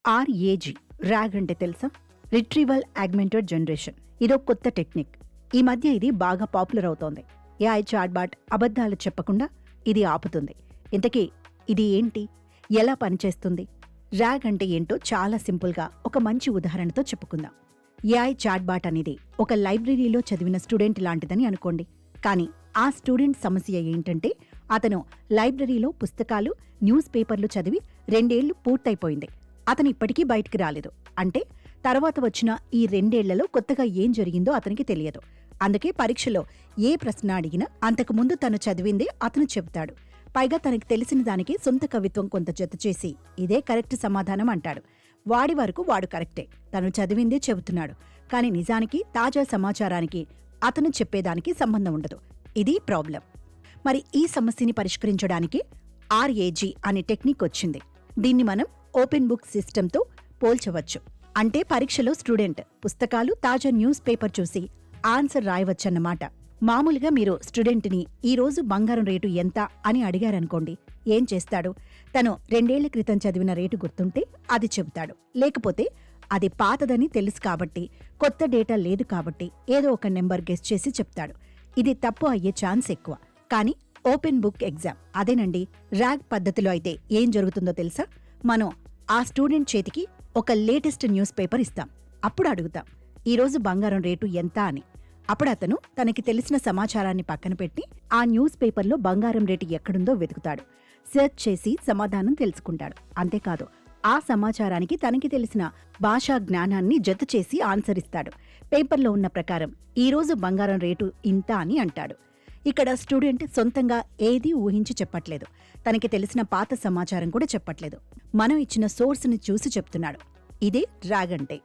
RAG rag అంటే తెలుసా? Retrieval augmented generation. ఇదో కొత్త టెక్నిక్. ఈ మధ్య ఇది బాగా పాపులర్ అవుతోంది. ఏఐ చాట్బాట్ అబద్ధాలు చెప్పకుండా ఇది ఆపుతుంది. ఇంతకీ ఇది ఏంటి? ఎలా పనిచేస్తుంది? ర్యాగ్ అంటే ఏంటో చాలా సింపుల్గా ఒక మంచి ఉదాహరణతో చెప్పుకుందాం. ఏఐ చాట్బాట్ అనేది ఒక లైబ్రరీలో చదివిన స్టూడెంట్ లాంటిదని అనుకోండి. కానీ ఆ స్టూడెంట్ సమస్య ఏంటంటే అతను లైబ్రరీలో పుస్తకాలు, న్యూస్ పేపర్లు చదివి 2 ఏళ్లు పూర్తయిపోయింది. అతను ఇప్పటికీ బయటికి రాలేదు. అంటే తర్వాత వచ్చిన ఈ 2 ఏళ్లలో కొత్తగా ఏం జరిగిందో అతనికి తెలియదు. అందుకే పరీక్షలో ఏ ప్రశ్న అడిగినా అంతకుముందు తను చదివిందే అతను చెబుతాడు. పైగా తనకి తెలిసిన దానికి సొంత కవిత్వం కొంత జతచేసి ఇదే కరెక్ట్ సమాధానం అంటాడు. వాడి వరకు వాడు కరెక్టే, తను చదివిందే చెబుతున్నాడు. కాని నిజానికి తాజా సమాచారానికి అతను చెప్పేదానికి సంబంధం ఉండదు. ఇది ప్రాబ్లం. మరి ఈ సమస్యని పరిష్కరించడానికి RAG అనే టెక్నిక్ వచ్చింది. దీన్ని మనం ఓపెన్ బుక్ సిస్టంతో పోల్చవచ్చు. అంటే పరీక్షలో స్టూడెంట్ పుస్తకాలు, తాజా న్యూస్ పేపర్ చూసి ఆన్సర్ రాయవచ్చన్నమాట. మామూలుగా మీరు స్టూడెంట్ని ఈరోజు బంగారం రేటు ఎంత అని అడిగారనుకోండి, ఏం చేస్తాడు? తను 2 ఏళ్ల క్రితం చదివిన రేటు గుర్తుంటే అది చెబుతాడు. లేకపోతే అది పాతదని తెలుసు కాబట్టి, కొత్త డేటా లేదు కాబట్టి ఏదో ఒక నెంబర్ గెస్ చేసి చెప్తాడు. ఇది తప్పు అయ్యే ఛాన్స్ ఎక్కువ. కానీ ఓపెన్ బుక్ ఎగ్జామ్ అదేనండి. ర్యాగ్ పద్ధతిలో అయితే ఏం జరుగుతుందో తెలుసా? మనం ఆ స్టూడెంట్ చేతికి ఒక లేటెస్ట్ న్యూస్ పేపర్ ఇస్తాం. అప్పుడు అడుగుతాం, ఈరోజు బంగారం రేటు ఎంత అని. అప్పుడు అతను తనకి తెలిసిన సమాచారాన్ని పక్కన పెట్టి ఆ న్యూస్ పేపర్లో బంగారం రేటు ఎక్కడుందో వెతుకుతాడు. సెర్చ్ చేసి సమాధానం తెలుసుకుంటాడు. అంతేకాదు, ఆ సమాచారానికి తనకి తెలిసిన భాషా జ్ఞానాన్ని జత చేసి ఆన్సర్ ఇస్తాడు. పేపర్లో ఉన్న ప్రకారం ఈరోజు బంగారం రేటు ఇంత అని అంటాడు. ఇక్కడ స్టూడెంట్ సొంతంగా ఏదీ ఊహించి చెప్పట్లేదు. తనకి తెలిసిన పాత సమాచారం కూడా చెప్పట్లేదు. మనం ఇచ్చిన సోర్స్ని చూసి చెప్తున్నాడు. ఇదే ర్యాగ్ అంటే.